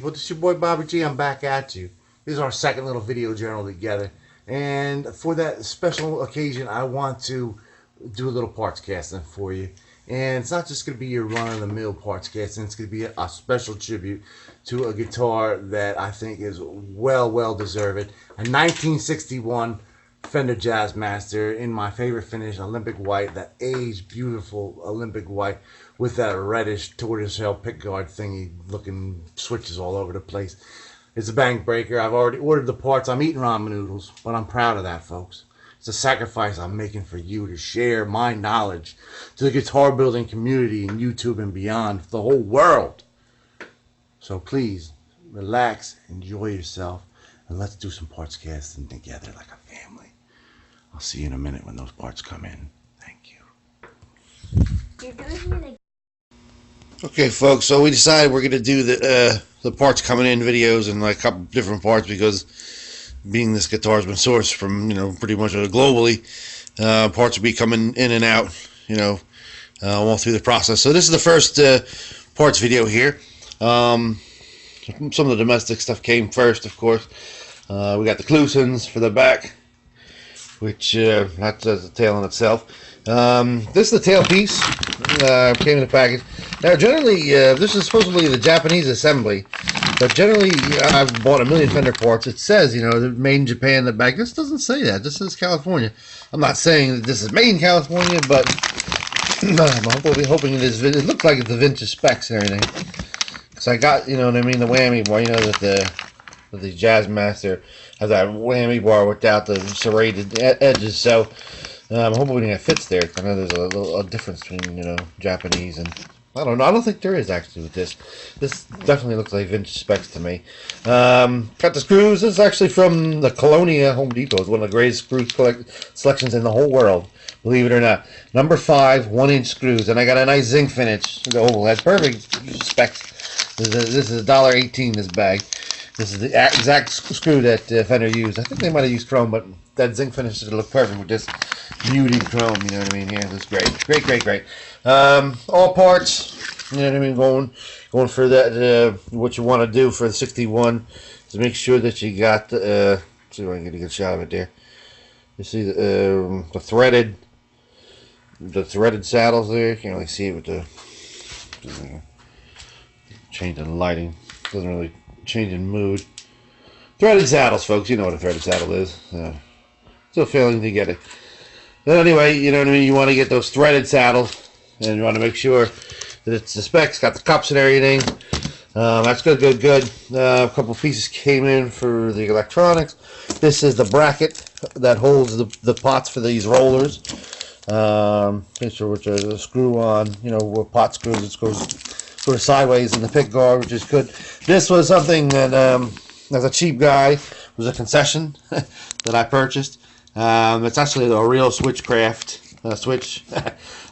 Well, this is your boy Bobby G. I'm back at you. This is our second little video journal together. And for that special occasion, I want to do a little parts casting for you. And it's not just going to be your run-of-the-mill parts casting. It's going to be a special tribute to a guitar that I think is well deserved. A 1961 Fender Jazzmaster in my favorite finish, Olympic white, that aged beautiful Olympic white with that reddish tortoiseshell pickguard thingy looking switches all over the place. It's a bank breaker. I've already ordered the parts. I'm eating ramen noodles, but I'm proud of that, folks. It's a sacrifice I'm making for you to share my knowledge to the guitar building community in YouTube and beyond, the whole world. So please, relax, enjoy yourself, and let's do some parts casting together like a family. I'll see you in a minute when those parts come in. Thank you. You're doing it. Okay, folks, so we decided we're going to do the parts coming in videos and like a couple different parts because being this guitar has been sourced from, pretty much globally, parts will be coming in and out, all through the process. So this is the first parts video here. Some of the domestic stuff came first, of course. We got the Clusons for the back, which that's the tail in itself. This is the tail piece. Came in the package. Now, generally, this is supposedly the Japanese assembly, but generally, I've bought a million Fender parts. It says, they're made in Japan. The back. This doesn't say that. This is California. I'm not saying that this is made in California, but I'm hoping it is. It looks like it's the vintage specs and everything. Because I got, the whammy bar. That the Jazzmaster has that whammy bar without the serrated edges. So I'm hoping it fits there. I know there's a difference between Japanese and I don't know. I don't think there is actually with this. This definitely looks like vintage specs to me. Got the screws. This is actually from the Colonia Home Depot. It's one of the greatest screw selections in the whole world. Believe it or not. Number 5 1-inch screws, and I got a nice zinc finish. Oh, that's perfect specs. This is $1.18. This bag. This is the exact screw that Fender used. I think they might have used chrome, but that zinc finish would look perfect with this beauty chrome. You know what I mean? Yeah, this is great. All parts. You know what I mean? Going for that. What you want to do for the 61 is make sure that you got. See if I can get a good shot of it there. You see the threaded saddles there. You can't really see it with the change in lighting. Doesn't really change in mood. Threaded saddles, folks. You know what a threaded saddle is. Still failing to get it. But anyway, you know what I mean? You want to get those threaded saddles, and you want to make sure that it's the specs, got the cups and everything. That's good. A couple pieces came in for the electronics. This is the bracket that holds the pots for these rollers. Which is a screw on, with pot screws. It goes sort of sideways in the pick guard, which is good. This was something that, as a cheap guy, was a concession that I purchased. It's actually a real Switchcraft switch.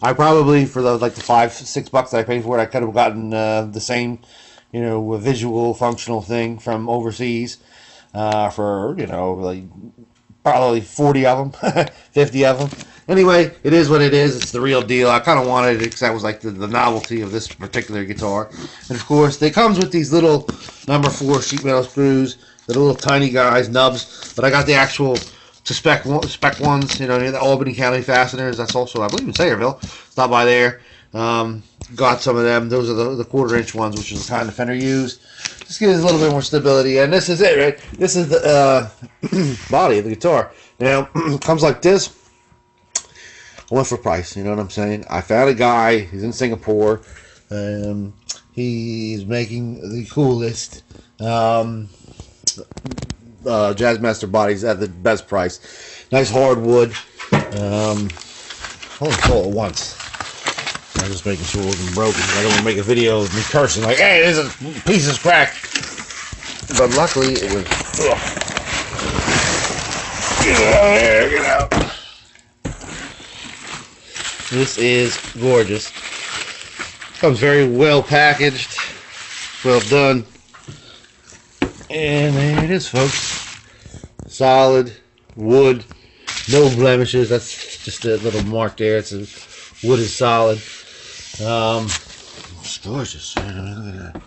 I probably, for the $5-6 that I paid for it, I could have gotten the same, visual functional thing from overseas for, probably 40 of them, 50 of them. Anyway, it is what it is. It's the real deal. I kind of wanted it because that was like the novelty of this particular guitar. And of course, it comes with these little number 4 sheet metal screws, the little tiny guys, nubs. But I got the actual spec ones, the Albany County fasteners. That's also, I believe, in Sayreville. Stop by there. Got some of them. Those are the 1/4-inch ones, which is the kind of Fender used. Just gives a little bit more stability. And this is it, right? This is the body of the guitar. Now, comes like this. I went for price, you know what I'm saying? I found a guy, he's in Singapore, he's making the coolest Jazzmaster bodies at the best price. Nice hardwood. I only sold it once. I'm just making sure it wasn't broken. I don't want to make a video of me cursing like, hey, this is piece is cracked. But luckily it was. Ugh. Get out. This is gorgeous. Comes very well packaged, well done, and there it is, folks. Solid wood, no blemishes. That's just a little mark there. It's wood is solid. It's gorgeous. Look at that.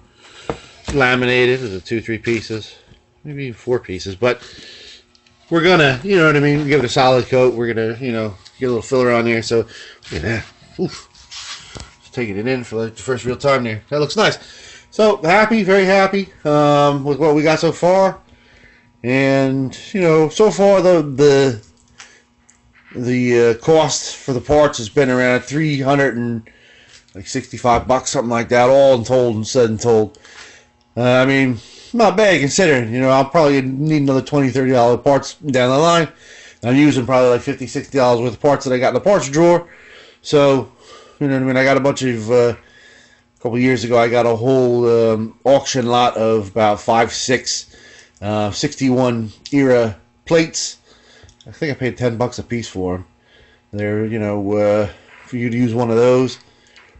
laminated. Is it 2-3 pieces, maybe 4 pieces, but we're gonna, you know what I mean, give it a solid coat. We're gonna, you know, get a little filler on there. So look at that. Oof. Just taking it in for like the first real time there. That looks nice. So happy, very happy with what we got so far. And you know, so far the cost for the parts has been around $365, something like that, all told and said and told. I mean, not bad considering. You know, I'll probably need another $20-$30 parts down the line. I'm using probably like $50-$60 worth of parts that I got in the parts drawer. So, you know what I mean? I got a bunch of, a couple years ago, I got a whole auction lot of about 5-6 61 era plates. I think I paid $10 a piece for them. They're, you know, for you to use one of those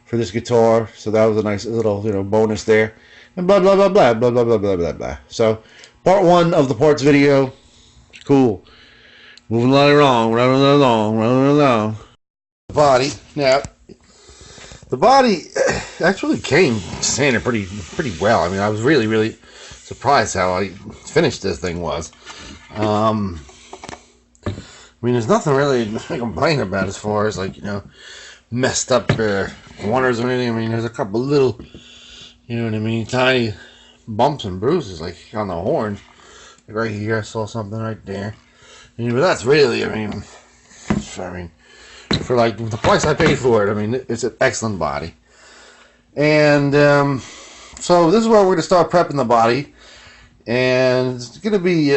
for this guitar. So that was a nice little, you know, bonus there. And blah, blah, blah, blah, blah, blah, blah, blah, blah, blah. So, part 1 of the parts video. Cool. Moving along, running along. The body. Now, the body actually came sanded pretty well. I mean, I was really surprised how I finished this thing was. I mean, there's nothing really to complain about as far as, like, you know, messed up corners or anything. I mean, there's a couple little, you know what I mean, tiny bumps and bruises, like on the horn. Like right here, I saw something right there. I mean, but that's really, I mean, for like the price I paid for it, I mean, it's an excellent body. And so this is where we're going to start prepping the body. And it's going to be,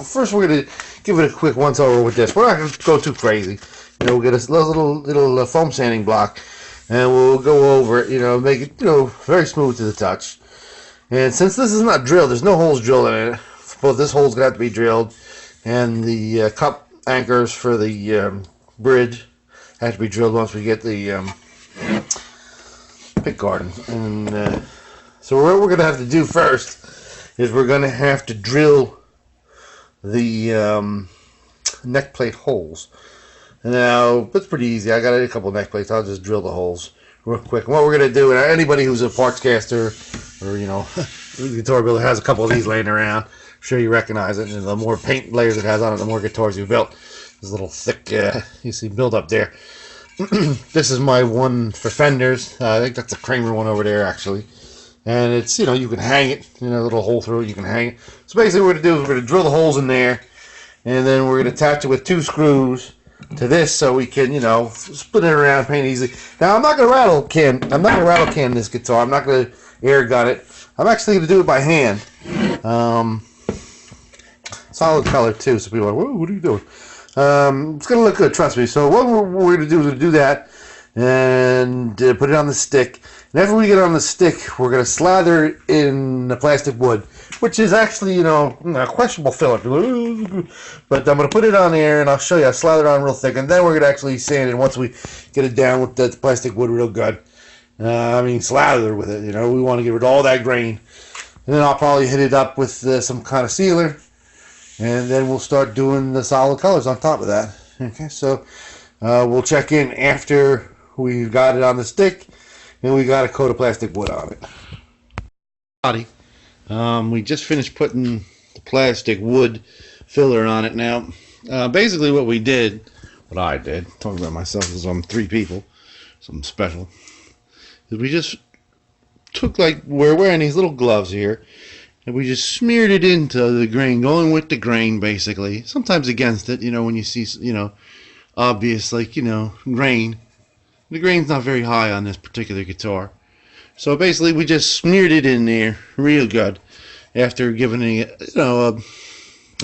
first we're going to give it a quick once over with this. We're not going to go too crazy. You know, we'll get a little foam sanding block, and we'll go over it, you know, make it, you know, very smooth to the touch. And since this is not drilled, there's no holes drilled in it. Both this hole's going to have to be drilled, and the cup anchors for the bridge have to be drilled once we get the pick guard. And so what we're going to have to do first is we're going to have to drill the neck plate holes. Now, that's pretty easy. I got a couple of neck plates. I'll just drill the holes real quick. And what we're going to do, and anybody who's a parts caster or, you know, guitar builder has a couple of these laying around. I'm sure you recognize it. And the more paint layers it has on it, the more guitars you built. This little thick, you see, build up there. This is my one for Fenders. I think that's a Kramer one over there, actually. And it's, you know, you can hang it. You know, a little hole through it, you can hang it. So basically what we're going to do is we're going to drill the holes in there. And then we're going to attach it with 2 screws to this, so we can, you know, split it around, paint it easily. Now I'm not gonna rattle can this guitar. I'm not gonna air gun it. I'm actually gonna do it by hand. Solid color too, so people are like, whoa, what are you doing? It's gonna look good, trust me. So what we're gonna do is do that and put it on the stick. And after we get it on the stick, we're gonna slather it in the plastic wood, which is actually, you know, a questionable filler. But I'm going to put it on there, and I'll show you. I'll slather it on real thick, and then we're going to actually sand it once we get it down with the plastic wood real good. I mean, slather with it, you know. We want to get rid of all that grain. And then I'll probably hit it up with some kind of sealer, and then we'll start doing the solid colors on top of that. Okay, so we'll check in after we've got it on the stick, and we got a coat of plastic wood on it. Body. We just finished putting the plastic wood filler on it now. Basically what I did, talking about myself because I'm 3 people, something special, is we just took, like, we're wearing these little gloves here, and we just smeared it into the grain, going with the grain basically, sometimes against it, you know, when you see, you know, obvious, like, you know, grain. The grain's not very high on this particular guitar. So basically we just smeared it in there real good after giving it, you know,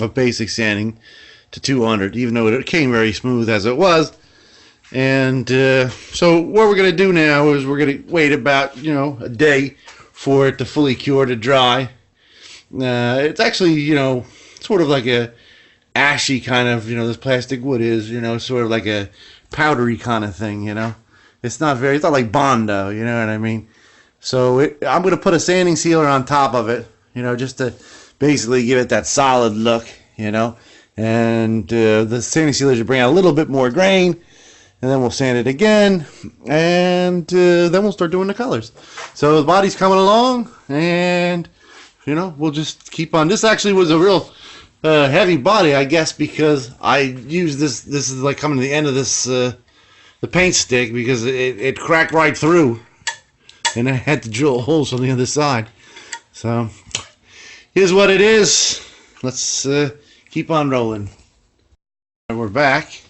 a basic sanding to 200, even though it came very smooth as it was. And so what we're going to do now is we're going to wait about, you know, a day for it to fully cure, to dry. It's actually, you know, sort of like a ashy kind of, you know, this plastic wood is, you know, sort of like a powdery kind of thing, you know. It's not like Bondo, you know what I mean? So I'm going to put a sanding sealer on top of it, you know, just to basically give it that solid look, you know. And the sanding sealer should bring out a little bit more grain. and then we'll sand it again, and then we'll start doing the colors. So the body's coming along, and we'll just keep on. This actually was a real heavy body, I guess, because I used this. This is like coming to the end of this the paint stick, because it cracked right through, and I had to drill holes on the other side. So here's what it is. Let's keep on rolling. We're back.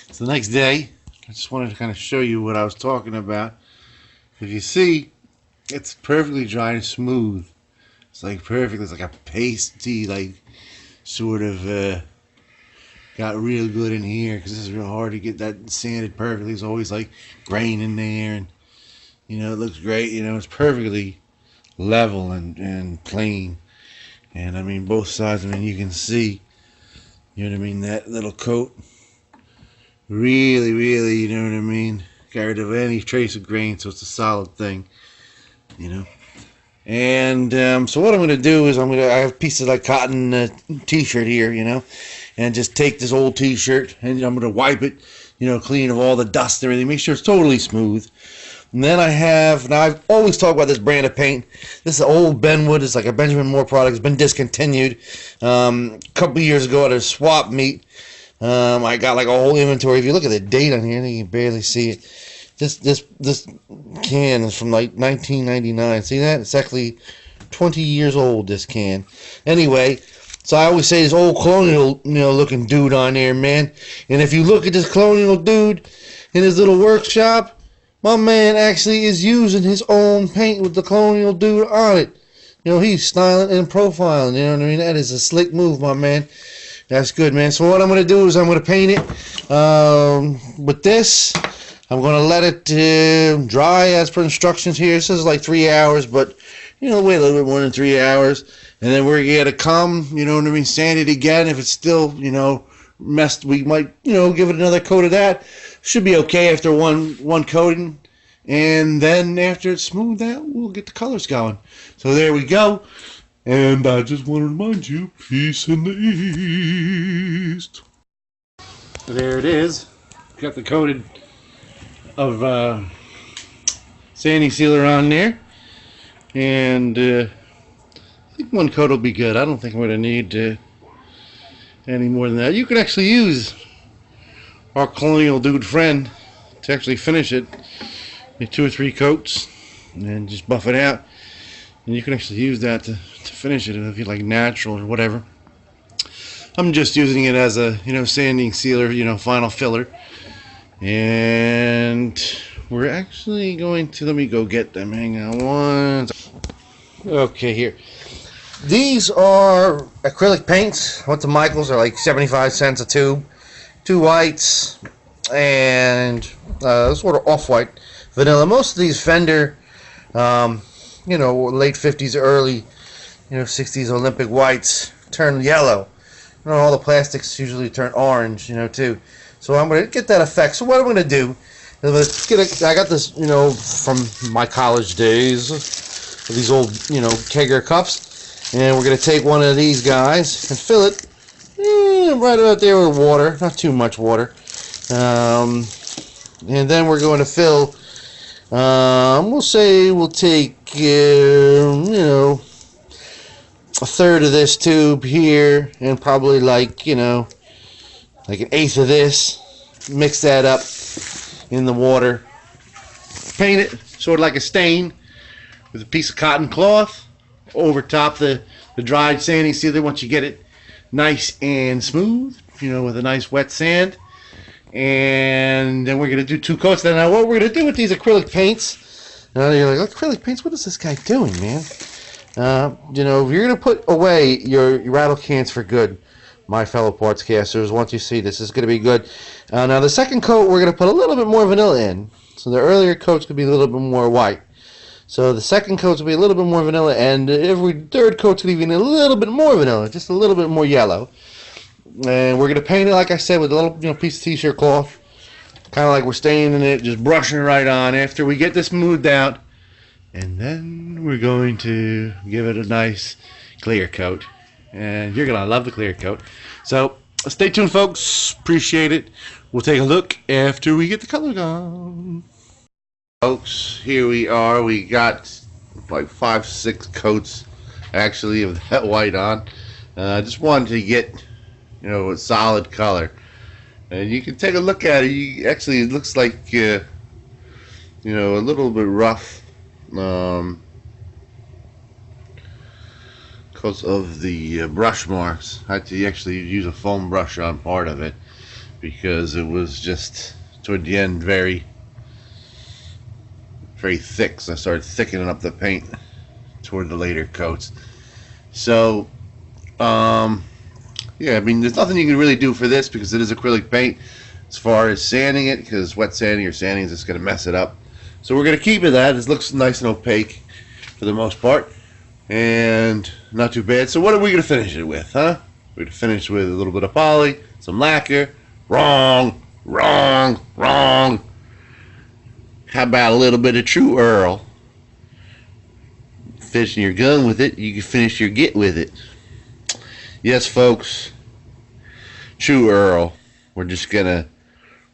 It's the next day. I just wanted to kind of show you what I was talking about. If you see, it's perfectly dry and smooth. It's like perfect. It's like a pasty, like sort of got real good in here, because this is real hard to get that sanded perfectly. There's always like grain in there, and it looks great. It's perfectly level and plain. And I mean, both sides. I mean, you can see. That little coat. Really, got rid of any trace of grain, so it's a solid thing. And so what I'm going to do is I have a piece of like cotton t-shirt here, and just take this old t-shirt and I'm going to wipe it, clean of all the dust and everything, make sure it's totally smooth. And then I've always talked about this brand of paint. This is old Benwood. It's like a Benjamin Moore product. It's been discontinued. A couple years ago at a swap meet, I got like a whole inventory. If you look at the date on here, you can barely see it. This can is from like 1999. See that? It's actually 20 years old, this can. Anyway, so I always say this old colonial, looking dude on there, man. And if you look at this colonial dude in his little workshop, my man actually is using his own paint with the colonial dude on it. He's styling and profiling. You know what I mean? That is a slick move, my man. That's good, man. So what I'm going to do is I'm going to paint it with this. I'm going to let it dry as per instructions here. It says like 3 hours, but, wait a little bit more than 3 hours. And then we're going to come, sand it again. If it's still, messed, we might, give it another coat of that. Should be okay after one coating, and then after it's smoothed out, we'll get the colors going. So there we go. And I just want to remind you, peace in the East. There it is. Got the coated of sanding sealer on there, and I think one coat will be good. I don't think I'm going to need any more than that. You can actually use our colonial dude friend to actually finish it. Make 2 or 3 coats and just buff it out, and you can actually use that to finish it if you like natural or whatever. I'm just using it as a sanding sealer, final filler. And we're actually going to, let me go get them. Hang on one. Okay, here. These are acrylic paints. I went to Michael's. They're like 75 cents a tube. 2 whites and sort of off-white vanilla. Most of these Fender, late 50s, early, 60s Olympic whites turn yellow. All the plastics usually turn orange, too. So I'm going to get that effect. So what I'm going to do is I got this, from my college days, these old, kegger cups, and we're going to take one of these guys and fill it right about there with water, not too much water, and then we're going to fill, we'll say we'll take, a third of this tube here, and probably like, like an eighth of this, mix that up in the water, paint it sort of like a stain with a piece of cotton cloth over top the dried sanding sealer once you get it nice and smooth, with a nice wet sand. And then we're going to do 2 coats. Then now what we're going to do with these acrylic paints, you're like, acrylic paints, what is this guy doing, man? You're going to put away your rattle cans for good, my fellow parts casters. Once you see this is going to be good. Now the second coat, we're going to put a little bit more vanilla in. So the earlier coats could be a little bit more white. So the second coat's will be a little bit more vanilla, and every third coat's going to be a little bit more vanilla, just a little bit more yellow. And we're going to paint it, like I said, with a little piece of t-shirt cloth, kind of like we're staining it, just brushing it right on after we get this smoothed out. And then we're going to give it a nice clear coat. And you're going to love the clear coat. So Stay tuned, folks. Appreciate it. We'll take a look after we get the color gone. Folks, here we are. We got like 5-6 coats actually of that white on. I just wanted to get, a solid color. And you can take a look at it. Actually, it looks like, a little bit rough. Because of the brush marks. I had to actually use a foam brush on part of it because it was just toward the end very thick, so I started thickening up the paint toward the later coats. So yeah, I mean, there's nothing you can really do for this because it is acrylic paint as far as sanding it, because wet sanding or sanding is just going to mess it up. So we're going to keep it that. It looks nice and opaque for the most part and not too bad. So what are we going to finish it with, huh? We're going to finish with a little bit of poly, some lacquer. Wrong. How about a little bit of True Earl? Finishing your gun with it, you can finish your Git with it. Yes, folks, True Earl. We're just gonna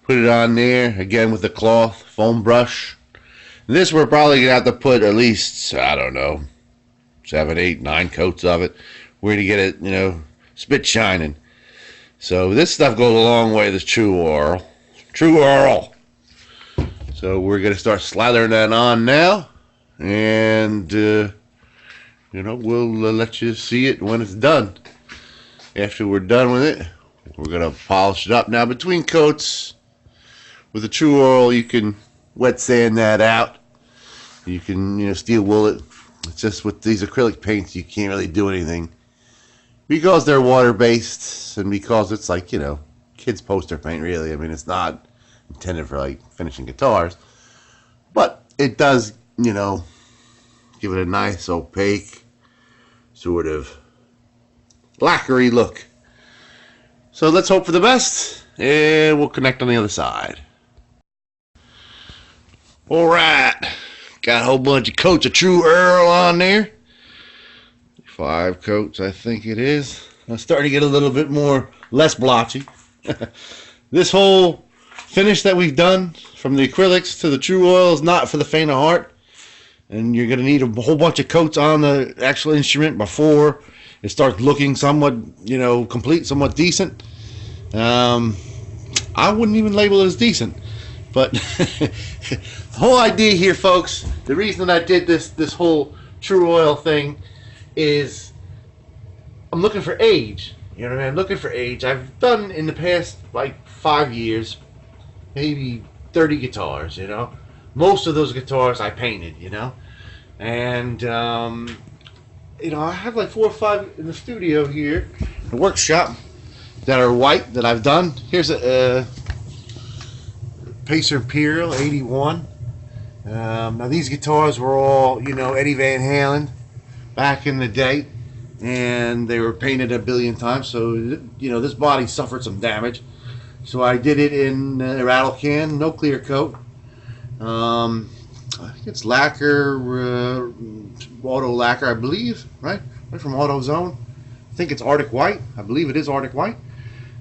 put it on there again with the cloth foam brush. This we're probably gonna have to put at least, I don't know, 7, 8, 9 coats of it. We're gonna get it, spit shining. So this stuff goes a long way. This True Earl. So we're gonna start slathering that on now, and we'll let you see it when it's done. After we're done with it, we're gonna polish it up. Now between coats with the True Earl, you can wet sand that out. You can steel wool it. It's just with these acrylic paints you can't really do anything because they're water based and because it's like kids poster paint really. I mean, it's not intended for like finishing guitars, but it does give it a nice opaque sort of lacquery look. So let's hope for the best, and we'll connect on the other side. Alright, got a whole bunch of coats of True Earl on there. 5 coats, I think it is. I'm starting to get a little bit less blotchy. This whole finish that we've done from the acrylics to the True Earl is not for the faint of heart, and you're going to need a whole bunch of coats on the actual instrument before it starts looking somewhat, complete, somewhat decent. I wouldn't even label it as decent, but the whole idea here, folks, the reason I did this whole True Earl thing is I'm looking for age. You know what I mean? I'm looking for age. I've done in the past like 5 years, maybe 30 guitars. Most of those guitars I painted. And I have like 4 or 5 in the studio here, the workshop, that are white that I've done. Here's a Pacer Imperial 81. Now these guitars were all, Eddie Van Halen back in the day, and they were painted a billion times. So, this body suffered some damage. So I did it in a rattle can, no clear coat. I think it's lacquer, auto lacquer, I believe, right from AutoZone. I think it's Arctic White. I believe it is Arctic White.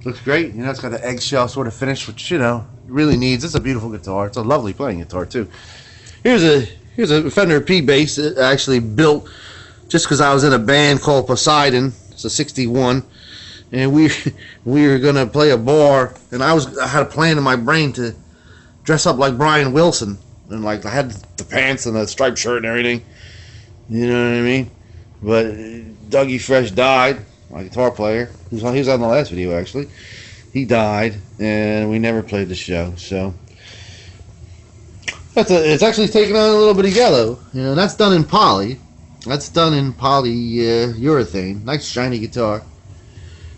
Looks great. It's got the eggshell sort of finish, which it really needs. It's a beautiful guitar. It's a lovely playing guitar too. Here's a Fender P bass I actually built just because I was in a band called Poseidon. It's a 61, and we were gonna play a bar, and I had a plan in my brain to dress up like Brian Wilson. And like I had the pants and the striped shirt and everything, you know what I mean? But Dougie Fresh died, my guitar player. He was on the last video actually. He died, and we never played the show. So it's actually taken on a little bit of yellow. That's done in poly. That's done in polyurethane. Nice shiny guitar.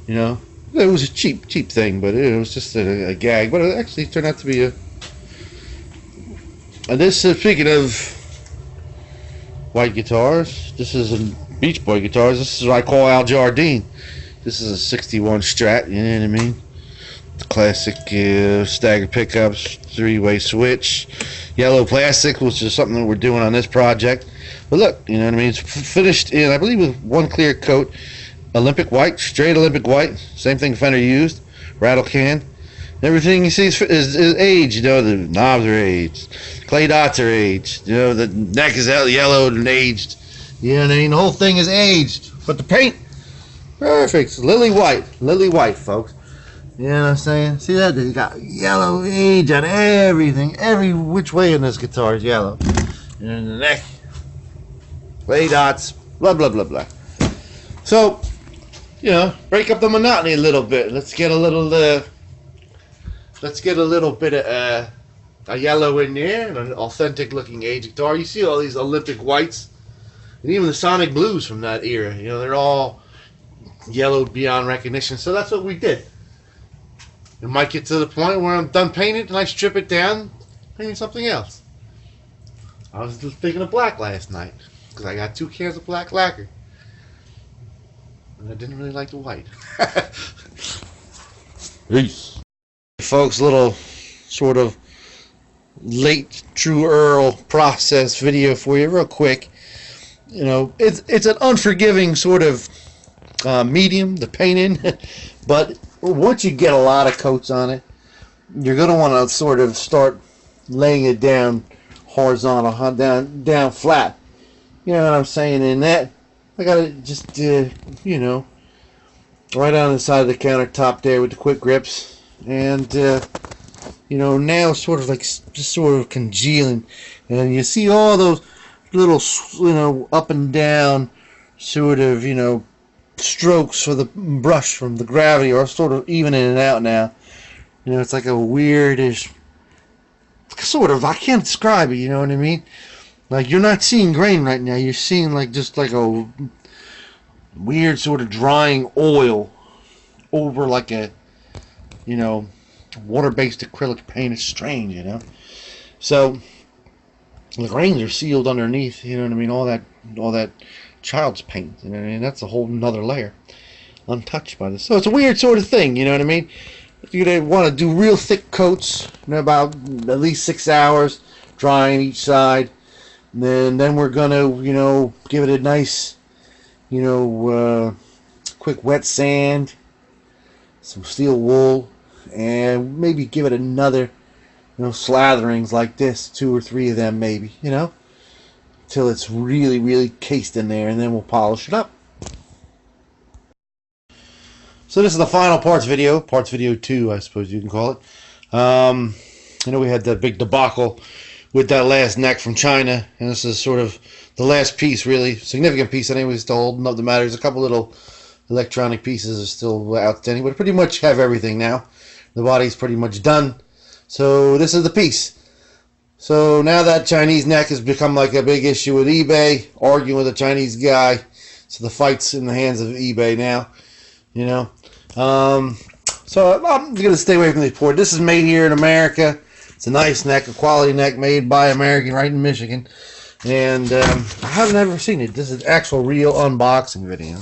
It was a cheap thing, but it was just a gag. But it actually turned out to be a. And this, speaking of white guitars, this is a Beach Boy guitars. This is what I call Al Jardine. This is a 61 Strat, you know what I mean? The classic staggered pickups, 3-way switch, yellow plastic, which is something that we're doing on this project. But look, you know what I mean? It's finished in, I believe, with 1 clear coat, Olympic white, straight Olympic white, same thing Fender used. rattle can. Everything you see is aged. You know, the knobs are aged, clay dots are aged. You know, the neck is yellowed and aged. You know what I mean? The whole thing is aged, but the paint, perfect. Lily white, folks. You know what I'm saying? See that? They got yellow age on everything. Every which way in this guitar is yellow. And the neck, clay dots, blah blah blah blah. So, you know, break up the monotony a little bit. Let's get a little bit of a yellow in there, and an authentic looking aged guitar. You see all these Olympic whites, and even the Sonic Blues from that era. You know, they're all yellowed beyond recognition. So that's what we did. It might get to the point where I'm done painting and I strip it down, paint something else. I was thinking of black last night because I got 2 cans of black lacquer, and I didn't really like the white. Peace. Folks, little sort of late True Earl process video for you real quick. You know, it's an unforgiving sort of medium, the painting, but once you get a lot of coats on it, you're going to want to sort of start laying it down horizontal, down flat. You know what I'm saying? In that, I got to just, you know, right on the side of the countertop there with the quick grips. And, you know, now sort of like just sort of congealing. And you see all those little, you know, up and down sort of, you know, strokes for the brush from the gravity are sort of evening it out now. You know, it's like a weirdish sort of, I can't describe it, you know what I mean? Like, you're not seeing grain right now, you're seeing like just like a weird sort of drying oil over like a, you know, water-based acrylic paint. It's strange, you know. So the grains are sealed underneath, you know what I mean, all that child's paint, you know what I mean? That's a whole nother layer, untouched by this. So it's a weird sort of thing, you know what I mean? You're gonna want to do real thick coats, you know, about at least 6 hours, drying each side. And then we're gonna, you know, give it a nice, you know, quick wet sand, some steel wool, and maybe give it another, you know, slatherings like this, 2 or 3 of them maybe, you know, till it's really, really cased in there, and then we'll polish it up. So this is the final parts video 2, I suppose you can call it. I know we had that big debacle with that last neck from China, and this is sort of the last piece, really significant piece anyways, to hold up the matter. There's a couple little electronic pieces are still outstanding, but pretty much have everything now. The body's pretty much done. So this is the piece. So now that Chinese neck has become like a big issue with eBay, arguing with a Chinese guy. So the fight's in the hands of eBay now, you know. So I'm going to stay away from these ports. This is made here in America. It's a nice neck, a quality neck made by American right in Michigan. And I haven't ever seen it. This is an actual real unboxing video.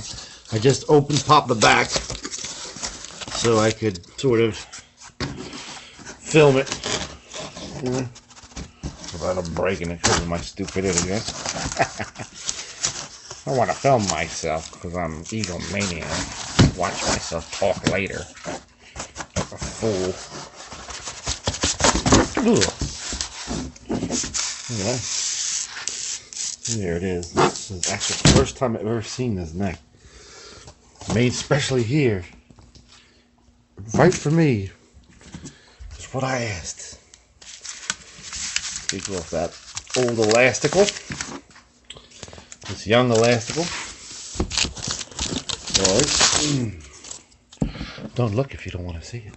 I just popped the back so I could sort of film it. You know, without breaking it because of my stupidity. I want to film myself because I'm egomaniac. Watch myself talk later. Like a fool. Ugh. Yeah. There it is. This is actually the first time I've ever seen this neck. Made specially here. Right for me. That's what I asked. Take off that old elastical. This young elastical. Alright. Don't look if you don't want to see it.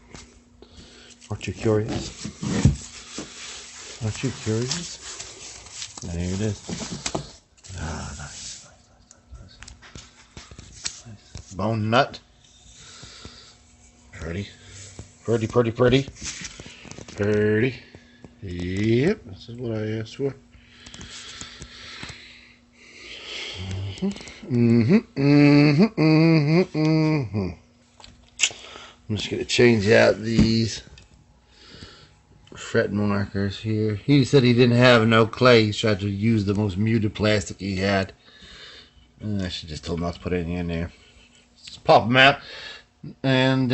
Aren't you curious? Aren't you curious? There it is. Ah, nice. Bone nut. Pretty. Pretty. Yep, this is what I asked for. I'm just going to change out these fret markers here. He said he didn't have no clay. He tried to use the most muted plastic he had. I should just told him not to put anything in there. Just pop them out. And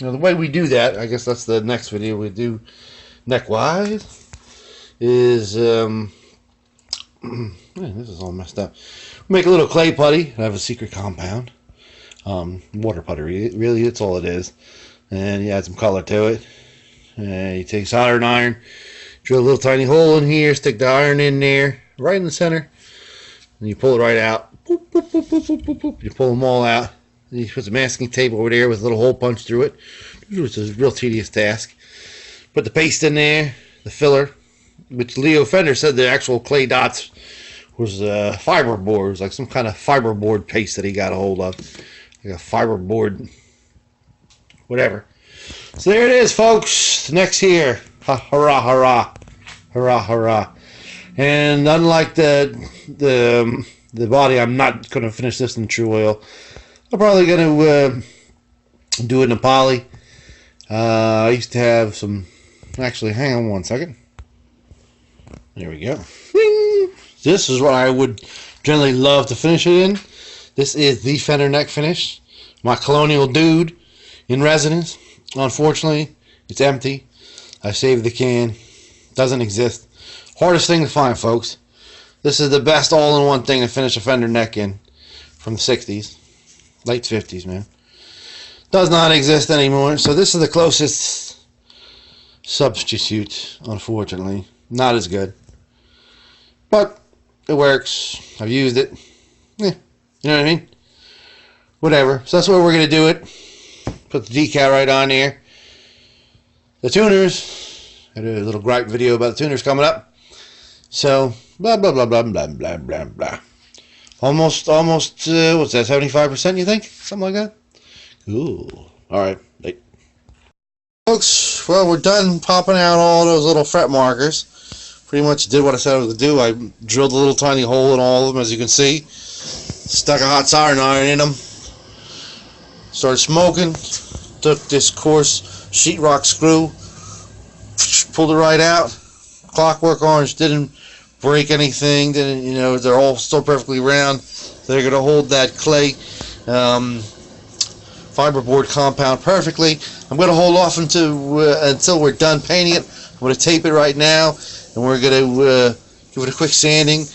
Now the way we do that, I guess that's the next video we do neck-wise, is, man, this is all messed up. Make a little clay putty. I have a secret compound. Water putty, really, that's all it is. And you add some color to it. And you take soldering iron, drill a little tiny hole in here, stick the iron in there, right in the center, and you pull it right out. Boop, boop, boop, boop, boop, boop, boop. You pull them all out. And you put some masking tape over there with a little hole punch through it, which is a real tedious task. Put the paste in there, the filler, which Leo Fender said the actual clay dots was fiberboard. It was like some kind of fiberboard paste that he got a hold of. Like a fiberboard, whatever. So there it is, folks. Next here. Hurrah, hurrah. Hurrah, hurrah. And unlike the body, I'm not going to finish this in true oil. I'm probably going to do it in a poly. I used to have some... Actually, hang on one second. There we go. This is what I would generally love to finish it in. This is the Fender neck finish. My Colonial Dude in residence. Unfortunately, it's empty. I saved the can. Doesn't exist. Hardest thing to find, folks. This is the best all-in-one thing to finish a Fender neck in from the 60s. Late 50s, man. Does not exist anymore. So this is the closest substitute, unfortunately. Not as good. But it works. I've used it. You know what I mean? Whatever. So that's where we're going to do it. Put the decal right on here. The tuners. I did a little gripe video about the tuners coming up. So, blah, blah, blah, blah, blah, blah, blah, blah. Almost, what's that, 75%, you think? Something like that? Ooh. Alright. Folks, well, we're done popping out all those little fret markers. Pretty much did what I said I was going to do. I drilled a little tiny hole in all of them, as you can see. Stuck a hot soldering iron in them. Started smoking. Took this coarse sheetrock screw. Pulled it right out. Clockwork orange didn't break anything. Didn't, you know, they're all still perfectly round. They're going to hold that clay fiberboard compound perfectly. I'm going to hold off until we're done painting it. I'm going to tape it right now, and we're going to give it a quick sanding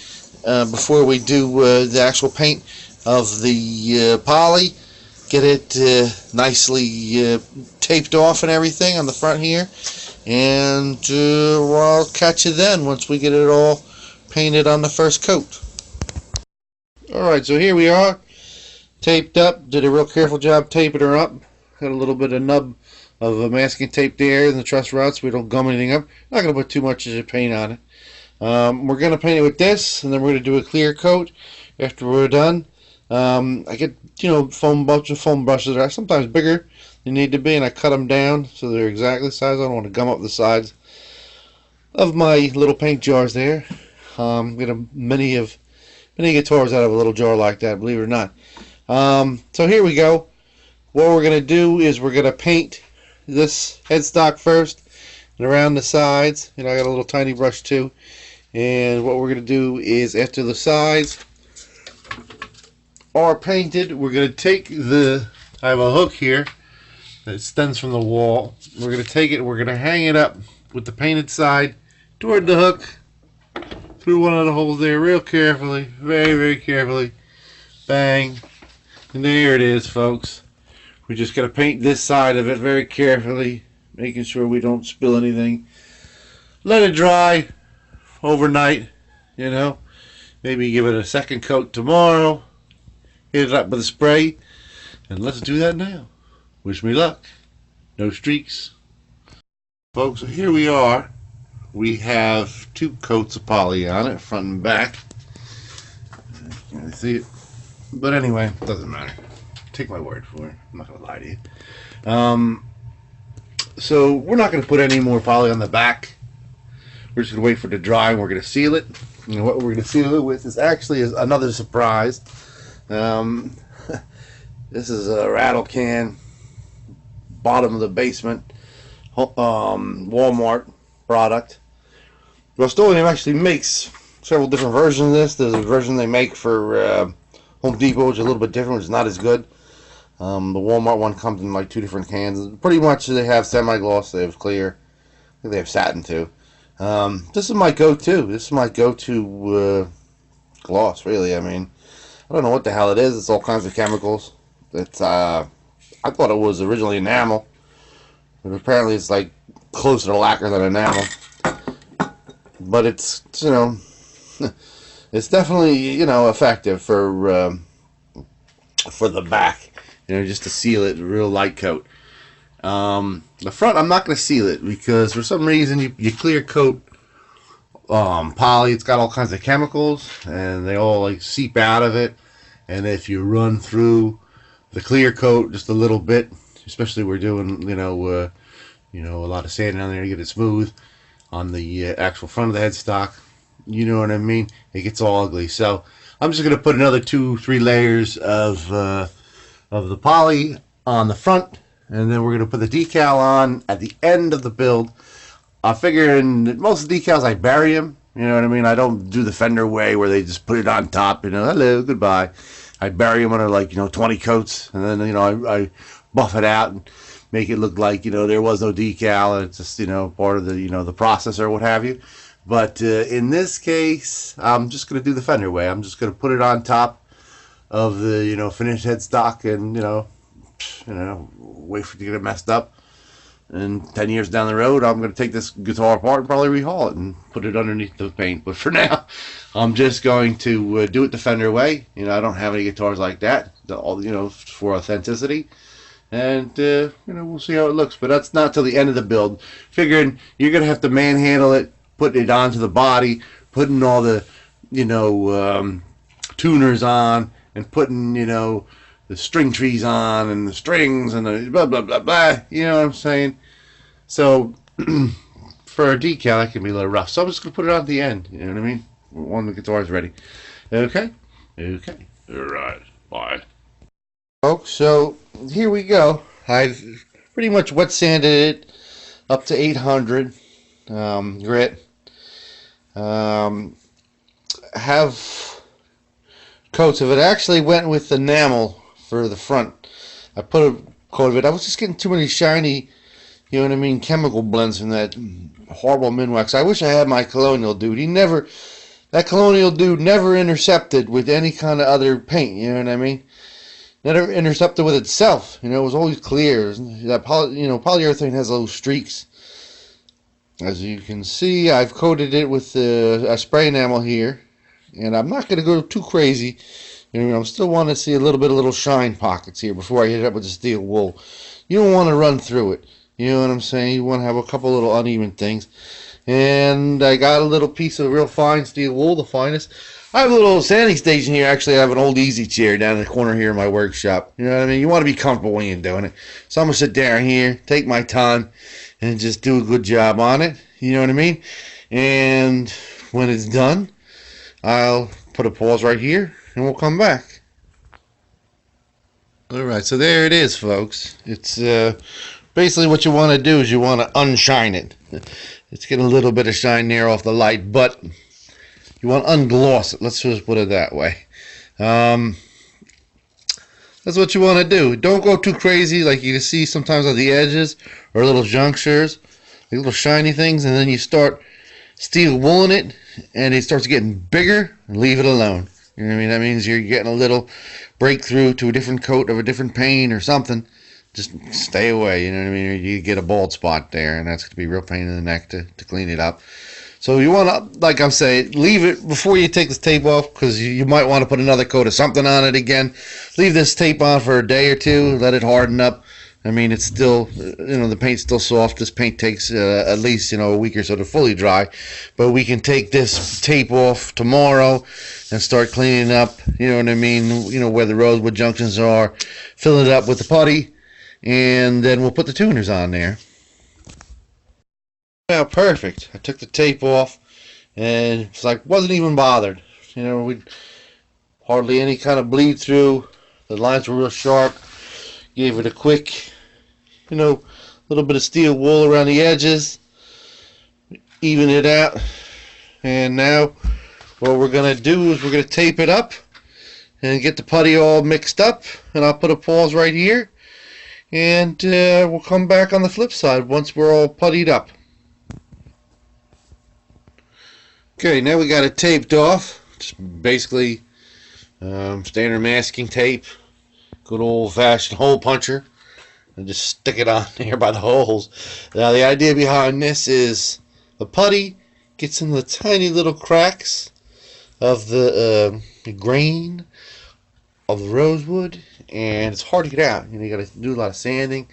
before we do the actual paint of the poly. Get it nicely taped off and everything on the front here, and I'll catch you then once we get it all painted on the first coat. Alright, so here we are, taped up. Did a real careful job taping her up. Got a little bit of nub of masking tape there in the truss rod so we don't gum anything up. Not going to put too much of the paint on it. We're going to paint it with this, and then we're going to do a clear coat after we're done. I get, you know, foam brushes that are sometimes bigger than they need to be, and I cut them down so they're exactly the size. I don't want to gum up the sides of my little paint jars there. Get many guitars out of a little jar like that, believe it or not. So here we go. What we're going to do is we're going to paint this headstock first and around the sides. You know, I got a little tiny brush too. And what we're going to do is after the sides are painted, we're going to take I have a hook here that extends from the wall. We're going to take it, we're going to hang it up with the painted side toward the hook through one of the holes there real carefully, very, very carefully. Bang. And there it is, folks. We just got to paint this side of it very carefully, making sure we don't spill anything. Let it dry overnight, you know. Maybe give it a second coat tomorrow. Hit it up with a spray. And let's do that now. Wish me luck. No streaks. Folks, so here we are. We have 2 coats of poly on it, front and back. Can't really see it. But anyway, doesn't matter. Take my word for it. I'm not going to lie to you. So we're not going to put any more poly on the back. We're just going to wait for it to dry, and we're going to seal it. And what we're going to seal it with is actually another surprise. This is a rattle can, bottom of the basement, Walmart product. Rust-Oleum actually makes several different versions of this. There's a version they make for Home Depot, which is a little bit different, which is not as good. The Walmart one comes in like 2 different cans. Pretty much they have semi-gloss, they have clear, I think they have satin too. This is my go-to. This is my go-to gloss, really. I mean, I don't know what the hell it is. It's all kinds of chemicals. It's I thought it was originally enamel, but apparently it's like closer to lacquer than enamel. But it's, you know, it's definitely, you know, effective for the back, you know, just to seal it, a real light coat. The front, I'm not going to seal it because for some reason you clear coat poly, it's got all kinds of chemicals and they all like seep out of it. And if you run through the clear coat just a little bit, especially we're doing, you know, a lot of sanding on there to get it smooth on the actual front of the headstock, you know what I mean? It gets all ugly. So I'm just going to put another 2-3 layers of the poly on the front, and then we're going to put the decal on at the end of the build. I figure in most of the decals I bury them, you know what I mean? I don't do the Fender way where they just put it on top, you know, hello, goodbye. I bury them under like, you know, 20 coats, and then, you know, I buff it out and make it look like, you know, there was no decal, and it's just, you know, part of the, you know, the process or what have you. But in this case, I'm just going to do the Fender way. I'm just going to put it on top of the, you know, finished headstock and, you know, wait for it to get it messed up. And 10 years down the road, I'm going to take this guitar apart and probably rehaul it and put it underneath the paint. But for now, I'm just going to do it the Fender way. You know, I don't have any guitars like that, all, you know, for authenticity. And, you know, we'll see how it looks. But that's not till the end of the build. Figuring you're going to have to manhandle it, putting it onto the body, putting all the, you know, tuners on, and putting, you know, the string trees on, and the strings, and the blah, blah, blah, blah. You know what I'm saying? So, for a decal, that can be a little rough. So I'm just going to put it on at the end. You know what I mean? When the guitar is ready. Okay? Okay. All right. Bye. Folks, so here we go. I've pretty much wet sanded it up to 800 grit. Have coats of it. I actually went with enamel for the front. I put a coat of it. I was just getting too many shiny, you know what I mean, chemical blends from that horrible Minwax. I wish I had my Colonial dude. That Colonial dude never intercepted with any kind of other paint, you know what I mean? Never intercepted with itself. You know, it was always clear. That polyurethane has those streaks. As you can see, I've coated it with a spray enamel here, and I'm not going to go too crazy. You know, I still want to see a little shine pockets here before I hit it up with the steel wool. You don't want to run through it. You know what I'm saying? You want to have a couple little uneven things. And I got a little piece of real fine steel wool, the finest. I have a little sanding station here. Actually, I have an old easy chair down in the corner here in my workshop. You know what I mean? You want to be comfortable when you're doing it. So I'm going to sit down here, take my time, and just do a good job on it. You know what I mean? And when it's done, I'll put a pause right here, and we'll come back. Alright, so there it is, folks. It's basically what you want to do is you want to unshine it. It's getting a little bit of shine there off the light, but you want to ungloss it. Let's just put it that way. That's what you want to do. Don't go too crazy like you can see sometimes on the edges or little junctures, the little shiny things, and then you start steel wooling it and it starts getting bigger, and leave it alone. You know what I mean? That means you're getting a little breakthrough to a different coat of a different paint or something. Just stay away, you know what I mean? You get a bald spot there, and that's going to be a real pain in the neck to clean it up. So you want to, like I'm saying, leave it before you take this tape off, because you might want to put another coat of something on it again. Leave this tape on for a day or two, let it harden up. I mean, it's still, you know, the paint's still soft. This paint takes at least, you know, a week or so to fully dry. But we can take this tape off tomorrow and start cleaning up, you know what I mean, you know, where the rosewood junctions are, fill it up with the putty, and then we'll put the tuners on there. Now, perfect. I took the tape off, and it's like, wasn't even bothered. You know, we hardly any kind of bleed through. The lines were real sharp. Gave it a quick, you know, little bit of steel wool around the edges. Even it out. And now, what we're going to do is we're going to tape it up. and get the putty all mixed up, and I'll put a pause right here, and we'll come back on the flip side once we're all puttied up. Okay, now we got it taped off. Just basically standard masking tape, good old-fashioned hole puncher, and just stick it on there by the holes. Now the idea behind this is the putty gets in the tiny little cracks of the grain of the rosewood, and it's hard to get out. You got to do a lot of sanding.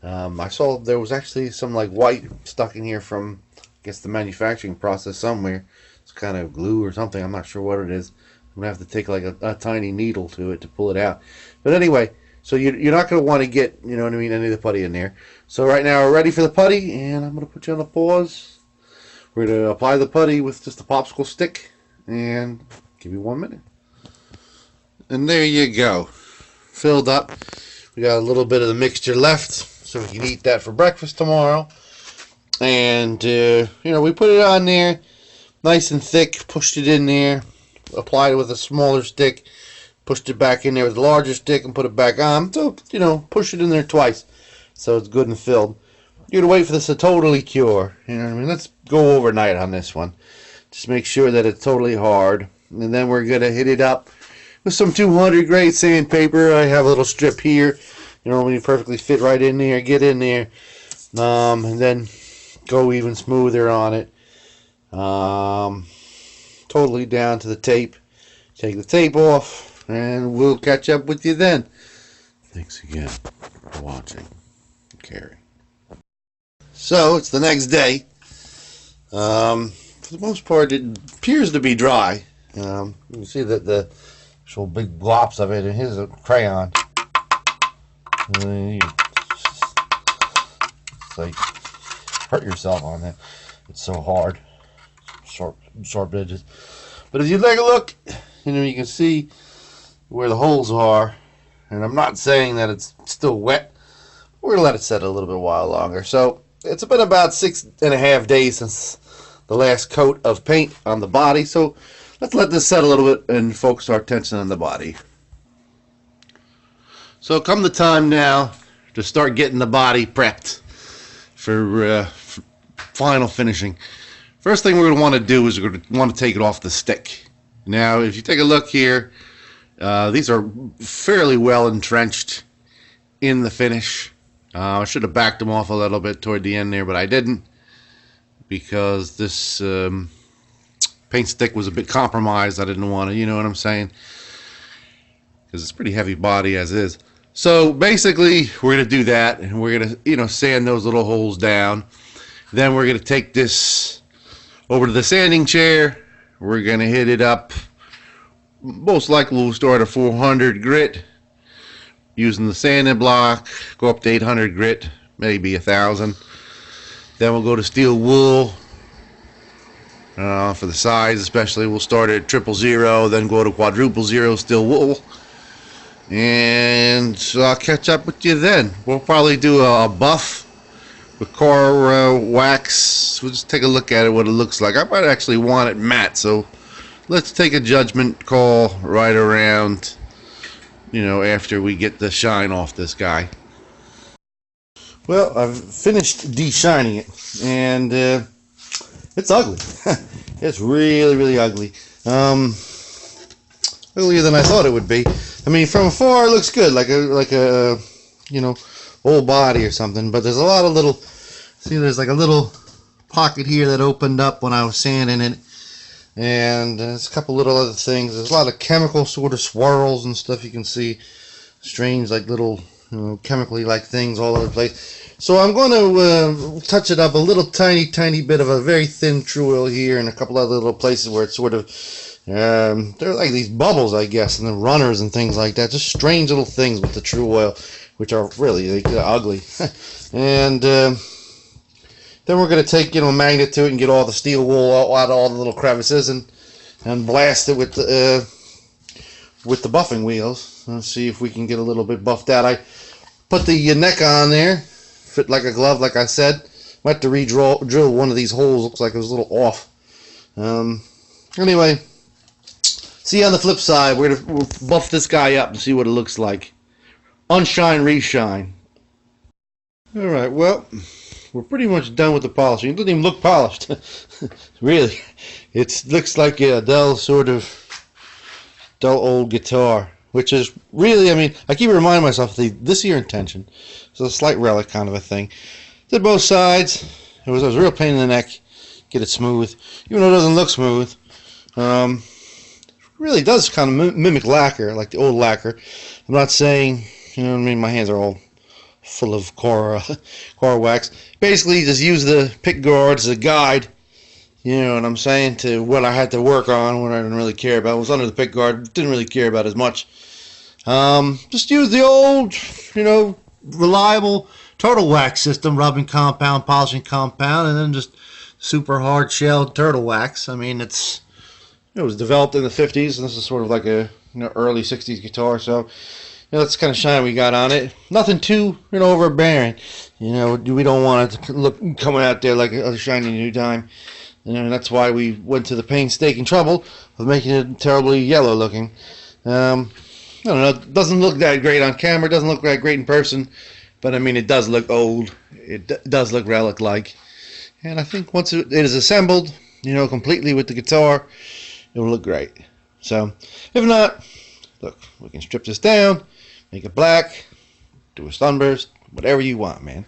I saw there was actually some like white stuck in here from, I guess, the manufacturing process somewhere. It's kind of glue or something. I'm not sure what it is. I'm gonna have to take like a tiny needle to it to pull it out. But anyway, so you're not gonna want to get, you know what I mean, any of the putty in there. So right now we're ready for the putty, and I'm gonna put you on the pause. We're gonna apply the putty with just a popsicle stick, and give you 1 minute. And there you go, filled up. We got a little bit of the mixture left, so we can eat that for breakfast tomorrow. And you know, we put it on there nice and thick, pushed it in there, applied it with a smaller stick, pushed it back in there with a larger stick, and put it back on. So, you know, push it in there twice so it's good and filled. You're gonna wait for this to totally cure. You know what I mean? Let's go overnight on this one. Just make sure that it's totally hard, and then we're gonna hit it up with some 200 grade sandpaper. I have a little strip here, you know, when you perfectly fit right in there, get in there, and then go even smoother on it. Totally down to the tape. Take the tape off, and we'll catch up with you then. Thanks again for watching. Carrie. So it's the next day. For the most part, it appears to be dry. You can see that the actual big glops of it, and here's a crayon. It's like hurt yourself on that. It's so hard, sharp edges. But if you take a look, you know, you can see where the holes are. And I'm not saying that it's still wet. We're gonna let it set a little bit while longer. So it's been about 6.5 days since the last coat of paint on the body. So let's let this set a little bit and focus our attention on the body. So come the time now to start getting the body prepped for final finishing. First thing we're going to want to do is we're going to want to take it off the stick. Now, if you take a look here, these are fairly well entrenched in the finish. I should have backed them off a little bit toward the end there, but I didn't, because this paint stick was a bit compromised. I didn't want to, you know what I'm saying, because it's pretty heavy body as is. So basically, we're going to do that, and we're going to, you know, sand those little holes down. Then we're going to take this over to the sanding chair. We're going to hit it up. Most likely we'll start at 400 grit using the sanding block, go up to 800 grit, maybe 1,000. Then we'll go to steel wool for the sides, especially. We'll start at 000, then go to 200 steel wool, and I'll catch up with you then. We'll probably do a buff with car wax. We'll just take a look at it, what it looks like. I might actually want it matte, so let's take a judgment call right around, you know, after we get the shine off this guy. Well, I've finished de-shining it, and it's ugly. It's really, really ugly. Uglier than I thought it would be. I mean, from afar it looks good, like a you know, old body or something. But there's a lot of little. See, there's like a little pocket here that opened up when I was sanding it, and there's a couple little other things. There's a lot of chemical sort of swirls and stuff. You can see strange, like little, you know, chemically like things all over the place. So I'm going to touch it up a little tiny bit of a very thin true oil here, and a couple other little places where it's sort of they're like these bubbles, I guess, and the runners and things like that. Just strange little things with the true oil, which are really ugly. And then we're going to take, you know, a magnet to it and get all the steel wool out of all the little crevices, and blast it with the buffing wheels. Let's see if we can get a little bit buffed out. I put the neck on there, fit like a glove, like I said. Might have to re-drill one of these holes. Looks like it was a little off. Anyway, see on the flip side, we'll buff this guy up and see what it looks like. Unshine, reshine. Alright, well, we're pretty much done with the polishing. It doesn't even look polished. Really. It looks like a dull old guitar. Which is really, I mean, I keep reminding myself this is your intention. It's a slight relic kind of a thing. Did both sides. It was a real pain in the neck. Get it smooth. Even though it doesn't look smooth. Really does kind of mimic lacquer, like the old lacquer. I'm not saying, you know what I mean, my hands are all full of car wax. Basically, just use the pick guard as a guide. You know what I'm saying, to what I had to work on, what I didn't really care about. It was under the pick guard, didn't really care about as much. Just use the old, you know, reliable turtle wax system, rubbing compound, polishing compound, and then just super hard shelled turtle wax. I mean, it was developed in the 50s, and this is sort of like a, you know, early 60s guitar, so, you know, that's kind of shine we got on it. Nothing too, you know, overbearing. You know, we don't want it to look coming out there like a shiny new dime. And that's why we went to the painstaking trouble of making it terribly yellow looking. I don't know, it doesn't look that great on camera, doesn't look that great in person, but I mean, it does look old, it does look relic-like. And I think once it is assembled, you know, completely with the guitar, it will look great. So, if not, look, we can strip this down, make it black, do a sunburst, whatever you want, man.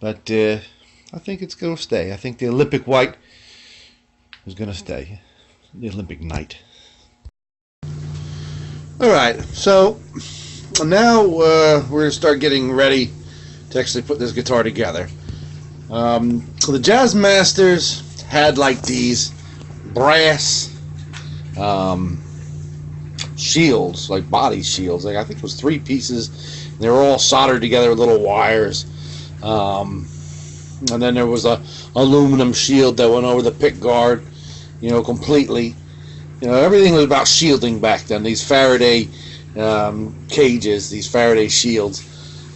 But I think it's going to stay. I think the Olympic white is going to stay. The Olympic night. Alright, so now we're going to start getting ready to actually put this guitar together. The Jazzmasters had like these brass shields, like body shields. Like I think it was 3 pieces. They were all soldered together with little wires. And then there was a aluminum shield that went over the pick guard, you know, completely. You know, everything was about shielding back then. These Faraday cages, these Faraday shields,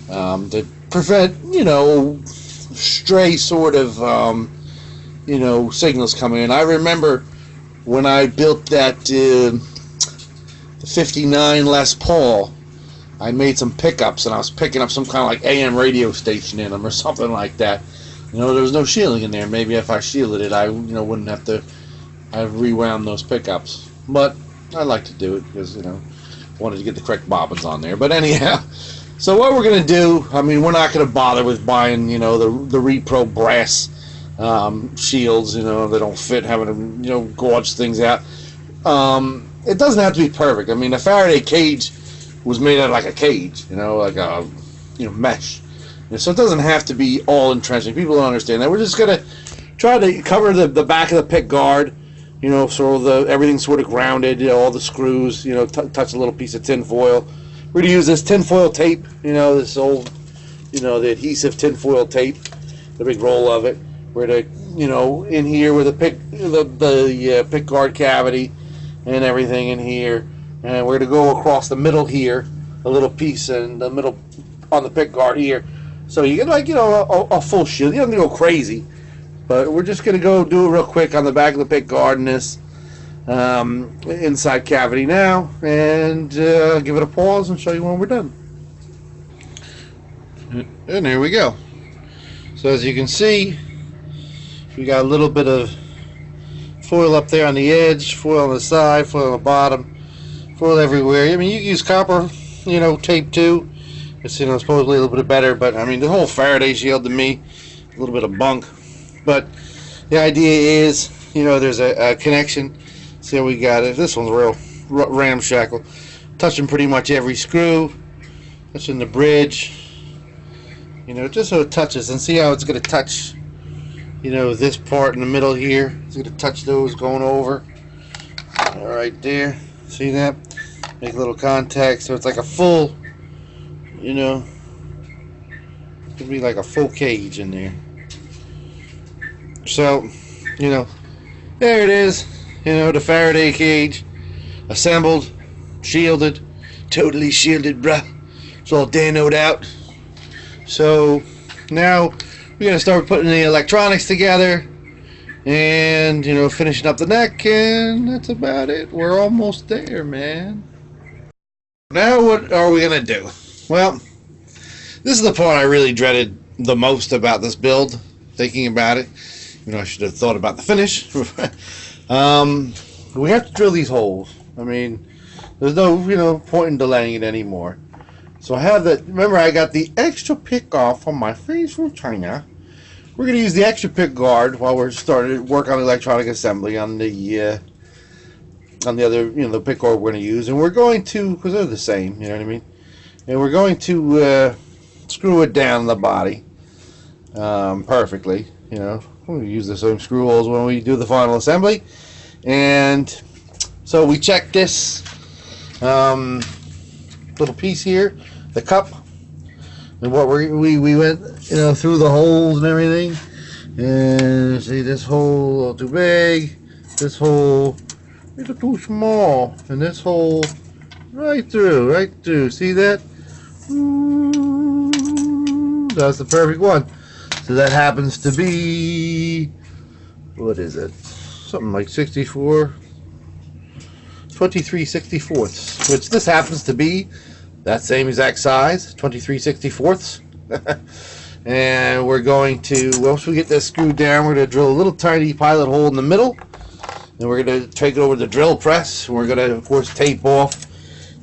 to prevent, you know, stray sort of, you know, signals coming in. I remember when I built that the 59 Les Paul, I made some pickups, and I was picking up some kind of like AM radio station in them or something like that. You know, there was no shielding in there. Maybe if I shielded it, I, you know, wouldn't have to. I rewound those pickups, but I like to do it because, you know, wanted to get the correct bobbins on there. But anyhow, so what we're gonna do, I mean, we're not gonna bother with buying, you know, the Repro brass shields, you know, they don't fit, having to, you know, gorge things out. It doesn't have to be perfect. I mean, the Faraday cage was made out of like a cage, you know, like a, you know, mesh. So it doesn't have to be all entrenching. People don't understand that. We're just gonna try to cover the back of the pick guard, you know, so everything's sort of grounded, you know, all the screws, you know, touch a little piece of tin foil. We're gonna use this tin foil tape, you know, this old, you know, the adhesive tin foil tape, the big roll of it. We're gonna, you know, in here with the pick guard cavity and everything in here, and we're gonna go across the middle here, a little piece in the middle on the pick guard here. So you get like, you know, a full shield. You don't have to go crazy, but we're just gonna go do it real quick on the back of the pick guard in this inside cavity now, and give it a pause and show you when we're done. And there we go. So as you can see, we got a little bit of foil up there on the edge, foil on the side, foil on the bottom, foil everywhere. I mean, you can use copper, you know, tape too. It's, you know, supposedly a little bit better, but I mean, the whole Faraday shield to me, a little bit of bunk. But the idea is, you know, there's a connection. See how we got it. This one's real ramshackle. Touching pretty much every screw. Touching the bridge. You know, just so it touches. And see how it's going to touch, you know, this part in the middle here. It's going to touch those going over. All right there. See that? Make a little contact. So it's like a full, you know, it could be like a full cage in there. So, you know, there it is. You know, the Faraday cage, assembled, shielded, totally shielded, bruh. It's all danoed out. So now we're gonna start putting the electronics together. and finishing up the neck, and that's about it. We're almost there, man. Now what are we gonna do? Well, this is the part I really dreaded the most about this build. Thinking about it, I should have thought about the finish. We have to drill these holes. I mean, there's no point in delaying it anymore. So I have that. Remember, I got the extra pick off on my face from China. We're going to use the extra pick guard while we're starting to work on electronic assembly on the other, the pick guard we're going to use, and we're going to, because they're the same, you know what I mean. And we're going to screw it down the body perfectly. We're going to use the same screw holes when we do the final assembly. And so we checked this little piece here, the cup, and what we went through the holes and everything, and see this hole a little too big, this hole a little too small, and this hole right through. See that? That's the perfect one. So that happens to be, what is it? Something like 23 64ths, which this happens to be that same exact size, 23 64ths. And we're going to, once we get this screwed down, we're going to drill a little tiny pilot hole in the middle. Then we're going to take it over to the drill press. And we're going to, of course, tape off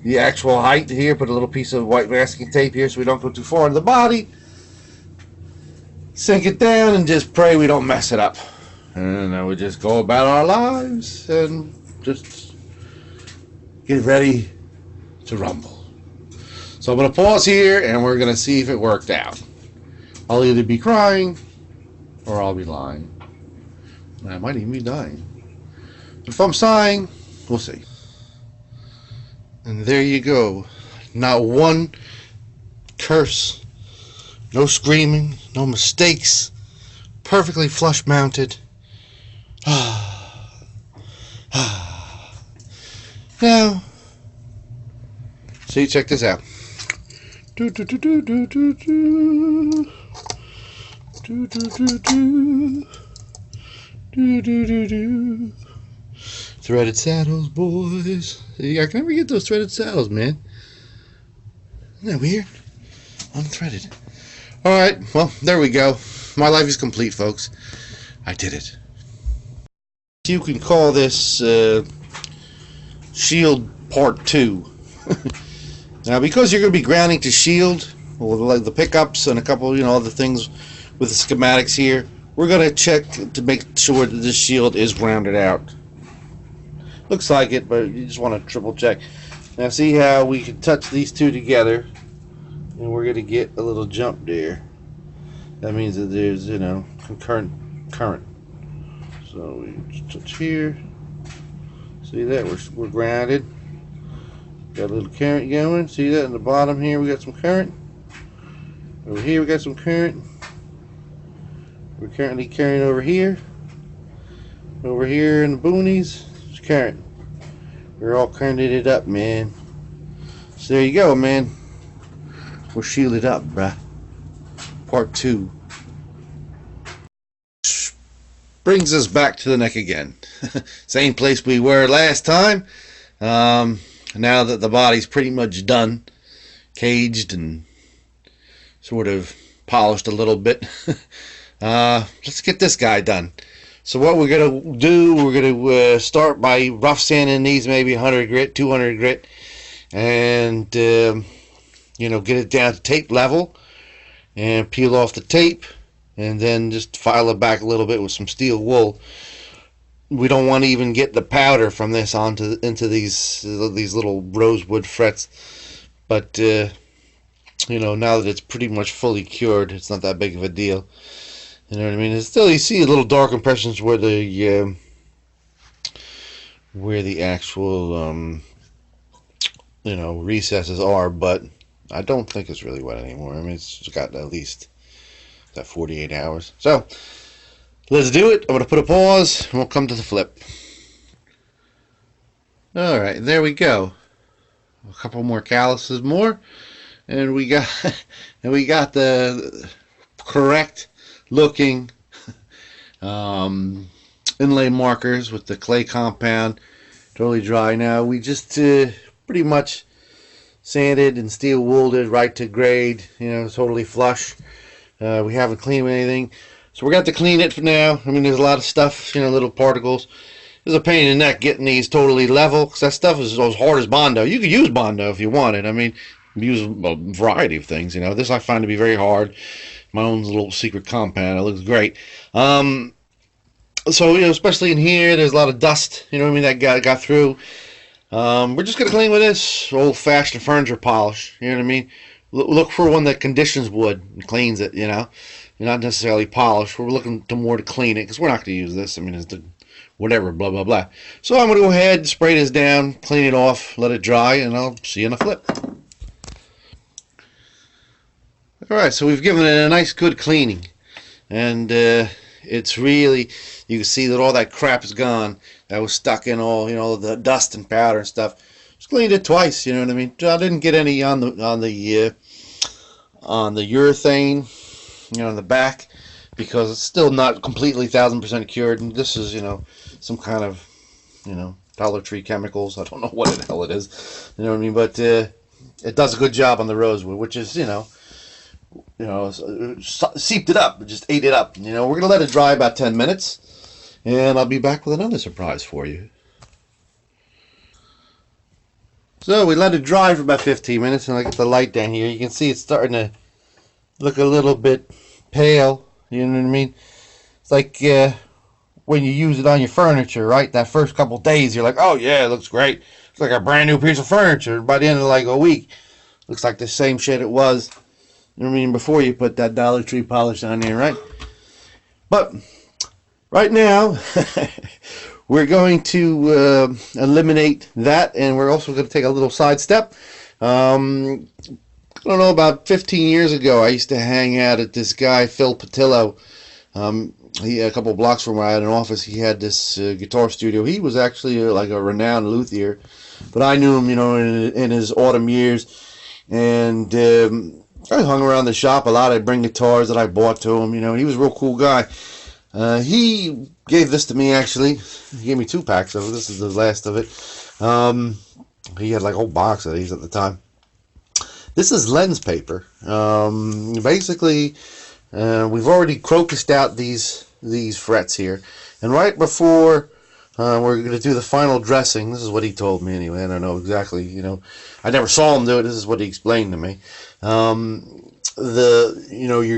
the actual height here. Put a little piece of white masking tape here so we don't go too far in the body. Sink it down and just pray we don't mess it up. And then we just go about our lives and just get ready to rumble. So I'm going to pause here and we're going to see if it worked out. I'll either be crying or I'll be lying. I might even be dying. If I'm sighing, we'll see. And there you go. Not one curse, no screaming, no mistakes, perfectly flush mounted. Now, see, check this out. Threaded saddles, boys. See, I can never get those threaded saddles, man. Isn't that weird? Unthreaded. Alright, well, there we go. My life is complete, folks. I did it. You can call this shield part 2. Now, because you're going to be grounding to shield, or like the pickups and a couple, other things with the schematics here, we're going to check to make sure that this shield is grounded out. Looks like it, but you just want to triple check. Now, see how we can touch these two together, and we're going to get a little jump there. That means that there's, concurrent current. So we just touch here. See that? We're grounded. Got a little current going. See that in the bottom here? We got some current. Over here we got some current. We're currently carrying over here. Over here in the boonies, it's current. We're all currented up, man. So there you go, man. We're shielded up, bruh. Part 2. Brings us back to the neck again. Same place we were last time. Now that the body's pretty much done, caged and sort of polished a little bit, let's get this guy done. So what we're going to do, we're going to start by rough sanding these, maybe 100 grit, 200 grit, and get it down to tape level and peel off the tape, and then just file it back a little bit with some steel wool. We don't want to even get the powder from this into these little rosewood frets, but now that it's pretty much fully cured, it's not that big of a deal. You know what I mean? It's still, you see little dark impressions where the actual recesses are, but I don't think it's really wet anymore. I mean, it's got at least that 48 hours. So let's do it. I'm going to put a pause and we'll come to the flip. Alright, there we go. A couple more calluses more, and we got the correct looking inlay markers with the clay compound, totally dry. Now we just pretty much sanded and steel wooled right to grade, totally flush. We haven't cleaned with anything, so we're going to have to clean it for now. I mean, there's a lot of stuff, little particles. It's a pain in the neck getting these totally level, because that stuff is as hard as Bondo. You could use Bondo if you wanted. I mean, use a variety of things. This I find to be very hard. My own little secret compound. It looks great. So especially in here, there's a lot of dust. That got through. We're just gonna clean with this old-fashioned furniture polish. You know what I mean? Look for one that conditions wood and cleans it. You're not necessarily polish. We're looking to more to clean it, because we're not gonna use this. I mean, it's the whatever, blah blah blah. So I'm gonna go ahead and spray this down, clean it off, let it dry, and I'll see you in a flip. Alright, so we've given it a nice good cleaning, and it's really, you can see that all that crap is gone that was stuck in all, the dust and powder and stuff. Just cleaned it twice, you know what I mean? I didn't get any on the urethane, in the back, because it's still not completely 1000% cured, and this is, some kind of, Dollar Tree chemicals. I don't know what the hell it is, you know what I mean? But it does a good job on the rosewood, which is, seeped it up, just ate it up. We're gonna let it dry about 10 minutes, and I'll be back with another surprise for you. So we let it dry for about 15 minutes, and I get the light down here. You can see it's starting to look a little bit pale. You know what I mean? It's like when you use it on your furniture, right? That first couple days, you're like, oh yeah, it looks great. It's like a brand new piece of furniture. By the end of like a week, looks like the same shit it was. You know what I mean? Before you put that Dollar Tree polish on there, right? But right now, we're going to eliminate that, and we're also going to take a little side step. I don't know, about 15 years ago, I used to hang out at this guy, Phil Patillo. He a couple of blocks from where I had an office. He had this guitar studio. He was actually like a renowned luthier, but I knew him, in his autumn years, and I hung around the shop a lot. I'd bring guitars that I bought to him. He was a real cool guy. He gave this to me, actually. He gave me 2 packs of it. This is the last of it. He had like a whole box of these at the time. This is lens paper. Basically, we've already crocused out these frets here. And right before we're going to do the final dressing, this is what he told me anyway. I don't know exactly, I never saw him do it. This is what he explained to me. You're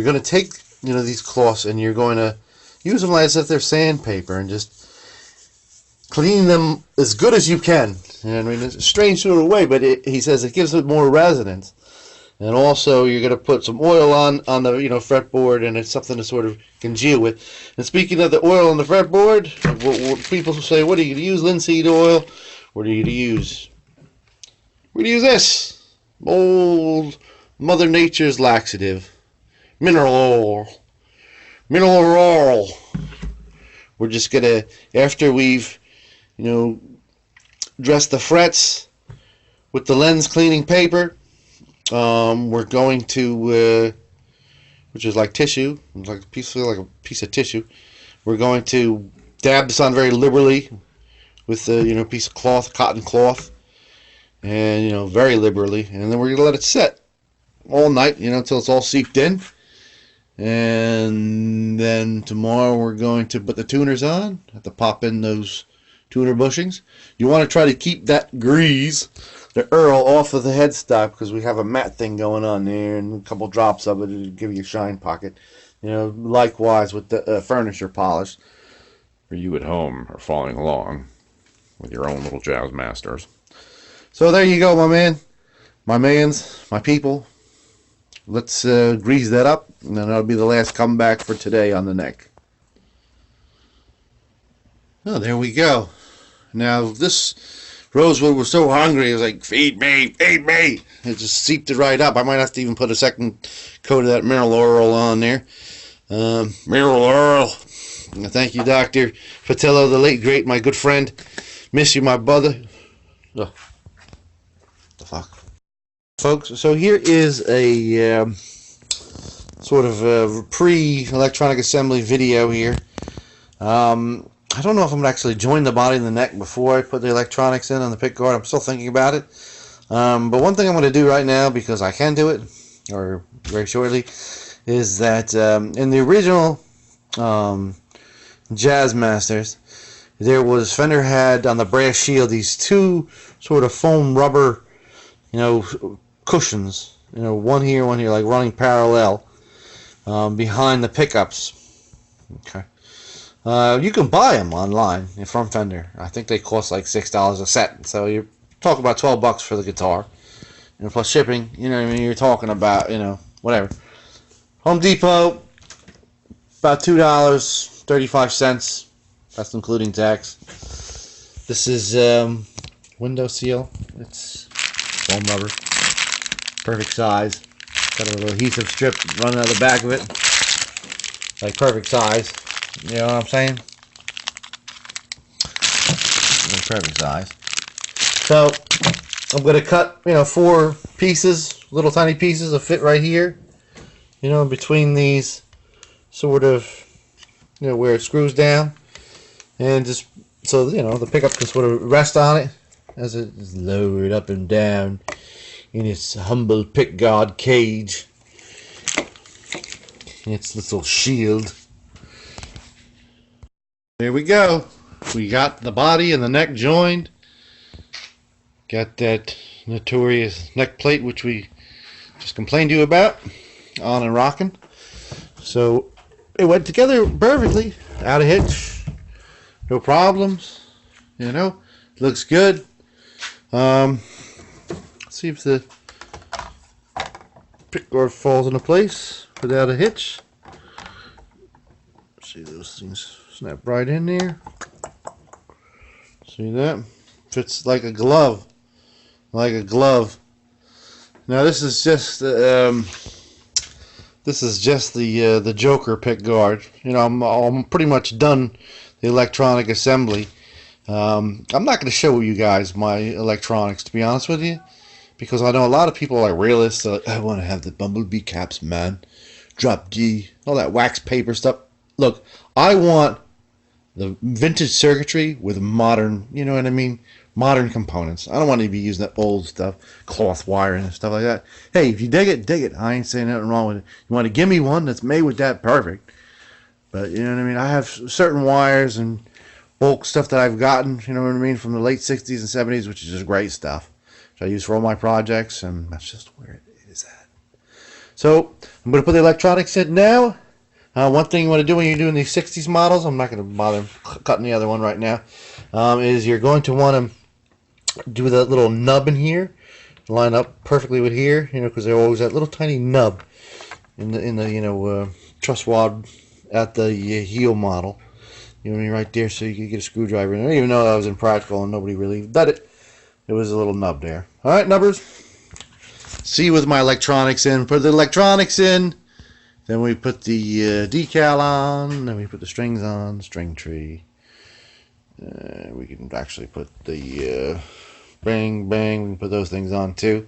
going to take, these cloths, and you're going to use them as if they're sandpaper, and just clean them as good as you can. I mean, it's a strange sort of way, but he says it gives it more resonance. And also, you're going to put some oil on the fretboard, and it's something to sort of congeal with. And speaking of the oil on the fretboard, what people say, what are you going to use? Linseed oil? What are you going to use? We're going to use this old Mother Nature's laxative, mineral oil. Mineral oil. We're just going to, after we've dressed the frets with the lens cleaning paper, we're going to, which is like tissue, like a piece of tissue. We're going to dab this on very liberally with a piece of cloth, cotton cloth, and very liberally, and then we're gonna let it set all night, until it's all seeped in. And then tomorrow we're going to put the tuners on. Have to pop in those tuner bushings. You want to try to keep that grease, the Earl, off of the headstock, because we have a matte thing going on there, and a couple drops of it to give you a shine pocket. Likewise with the furniture polish. For you at home are following along with your own little Jazzmasters. So there you go, my man, my people. Let's grease that up, and then that'll be the last comeback for today on the neck. Oh, there we go. Now, this rosewood was so hungry, it was like, feed me, feed me. It just seeped it right up. I might have to even put a second coat of that mineral oil on there. Mineral oil. Thank you, Dr. Patillo, the late, great, my good friend. Miss you, my brother. Oh, the fuck. Folks, so here is a sort of a pre-electronic assembly video here. I don't know if I'm gonna actually join the body and the neck before I put the electronics in on the pick guard. I'm still thinking about it. But one thing I'm going to do right now, because I can do it, or very shortly, is that in the original Jazzmasters, there was Fender had on the brass shield these two sort of foam rubber, cushions, one here, like running parallel behind the pickups. Okay. You can buy them online from Fender. I think they cost like $6 a set. So you're talking about $12 for the guitar, and plus shipping. You're talking about whatever. Home Depot, about $2.35. That's including tax. This is window seal. It's foam rubber, perfect size. Got a little adhesive strip running out the back of it, like perfect size. You know what I'm saying? Perfect size. So I'm going to cut, 4 pieces, little tiny pieces of fit right here. Between these sort of, where it screws down, and just so the pickup can sort of rest on it as it is lowered up and down in its humble pickguard cage. Its little shield. There we go. We got the body and the neck joined. Got that notorious neck plate, which we just complained to you about, on and rocking. So it went together perfectly, out of hitch, no problems. Looks good. Let's see if the pickguard falls into place without a hitch. See those things snap right in there. See that? Fits like a glove. Like a glove. Now this is just the Joker pick guard. I'm pretty much done the electronic assembly. I'm not going to show you guys my electronics, to be honest with you, because I know a lot of people are realists. I want to have the bumblebee caps, man. Drop D, all that wax paper stuff. Look, I want the vintage circuitry with modern, modern components. I don't want to be using that old stuff, cloth wiring and stuff like that. Hey, if you dig it, dig it. I ain't saying nothing wrong with it. You want to give me one that's made with that, perfect. But, I have certain wires and bulk stuff that I've gotten, from the late 60s and 70s, which is just great stuff, which I use for all my projects, and that's just where it is at. So, I'm going to put the electronics in now. One thing you want to do when you're doing these 60s models, I'm not going to bother cutting the other one right now, is you're going to want to do that little nub in here, line up perfectly with here, because there's always that little tiny nub in the truss rod at the heel model, right there, so you can get a screwdriver in there. Even though that was impractical and nobody really did it, it was a little nub there. All right, nubbers. See you with my electronics in. Put the electronics in. Then we put the decal on, then we put the strings on, string tree. We can actually put the bang, bang, we can put those things on too.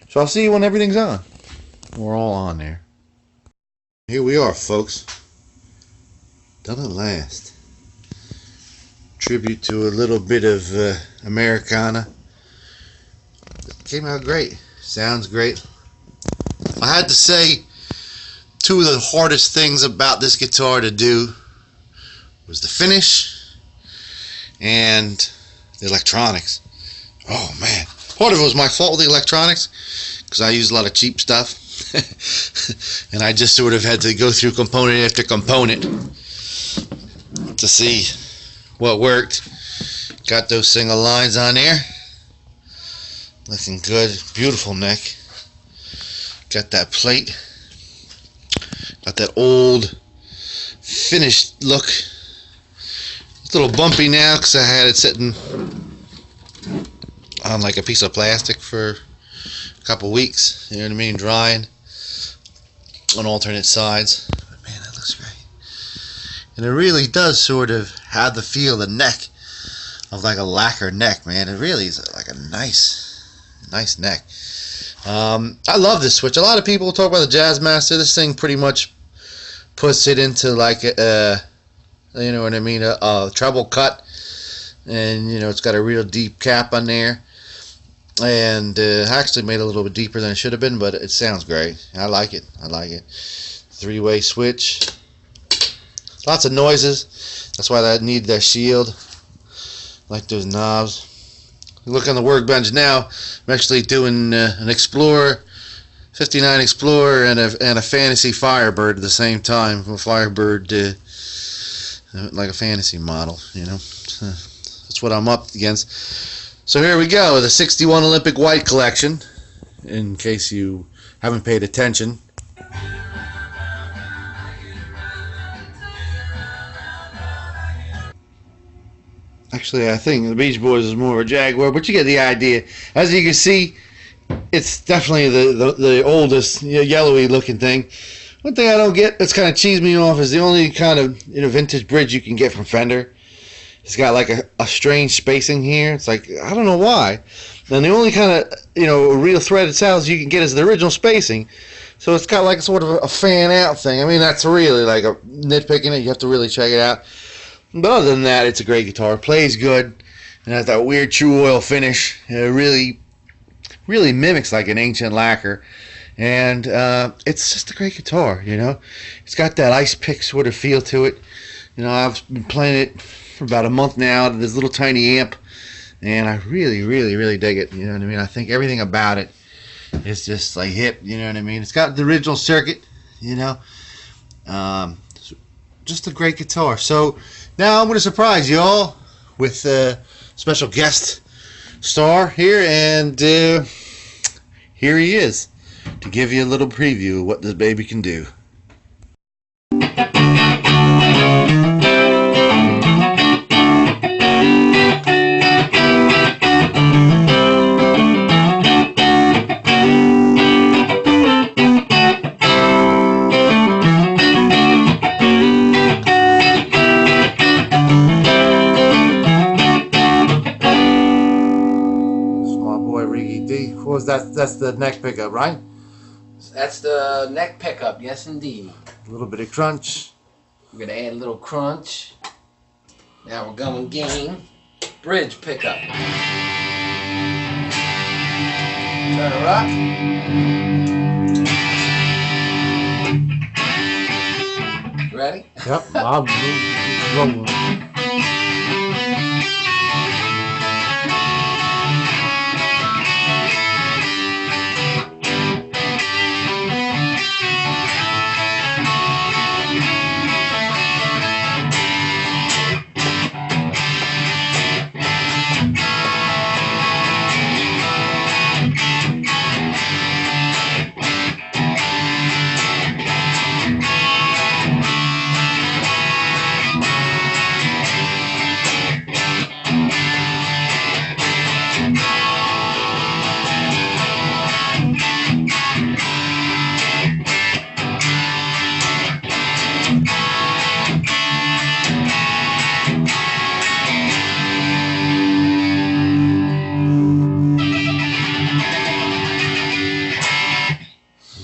So I'll see you when everything's on. We're all on there. Here we are, folks. Done at last. Tribute to a little bit of Americana. It came out great. Sounds great. I had to say, two of the hardest things about this guitar to do was the finish and the electronics. Oh man, part of it was my fault with the electronics because I used a lot of cheap stuff and I just sort of had to go through component after component to see what worked. Got those single lines on there, looking good. Beautiful neck. Got that plate. Got that old finished look. It's a little bumpy now because I had it sitting on like a piece of plastic for a couple weeks, drying on alternate sides. But man, that looks great. And it really does sort of have the feel, the neck of like a lacquer neck, man. It really is like a nice neck. I love this switch. A lot of people talk about the Jazzmaster. This thing pretty much puts it into like a You know what I mean? A treble cut, and you know it's got a real deep cap on there. And I actually made it a little bit deeper than it should have been, but it sounds great. I like it. I like it. 3-way switch. Lots of noises. That's why I need that shield. Like those knobs. Look on the workbench now. I'm actually doing an Explorer, 59 Explorer, and a Fantasy Firebird at the same time. A Firebird, like a fantasy model, you know. That's what I'm up against. So here we go, the 61 Olympic White collection, in case you haven't paid attention. Actually, I think the Beach Boys is more of a Jaguar, but you get the idea. As you can see, it's definitely the oldest, yellowy looking thing. One thing I don't get that's kind of cheesed me off is the only kind of vintage bridge you can get from Fender. It's got like a strange spacing here. It's like, I don't know why. And the only kind of, real threaded saddles you can get is the original spacing. So it's got like sort of a fan out thing. I mean, that's really like a nitpicking it. You have to really check it out. But other than that, it's a great guitar. It plays good. And has that weird true oil finish. It really mimics like an ancient lacquer. And it's just a great guitar, It's got that ice pick sort of feel to it. I've been playing it for about a month now. This little tiny amp, and I really dig it. You know what I mean? I think everything about it is just like hip. You know what I mean? It's got the original circuit. Just a great guitar. So now I'm going to surprise you all with a special guest star here, and here he is to give you a little preview of what this baby can do. That's the neck pickup, right? That's the neck pickup, yes indeed. A little bit of crunch. We're gonna add a little crunch. Now we're going game. Bridge pickup. Turn her up. Ready? Yep, I'll roll.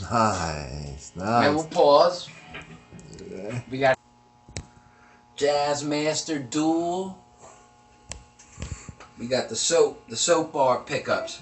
Nice. And we'll pause. We got Jazzmaster Dual. We got the soap bar pickups.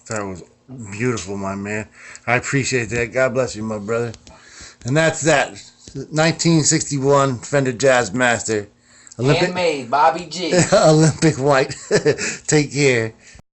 That was beautiful, my man. I appreciate that. God bless you, my brother. And that's that. 1961 Fender Jazzmaster. Handmade, Bobby G. Olympic White. Take care.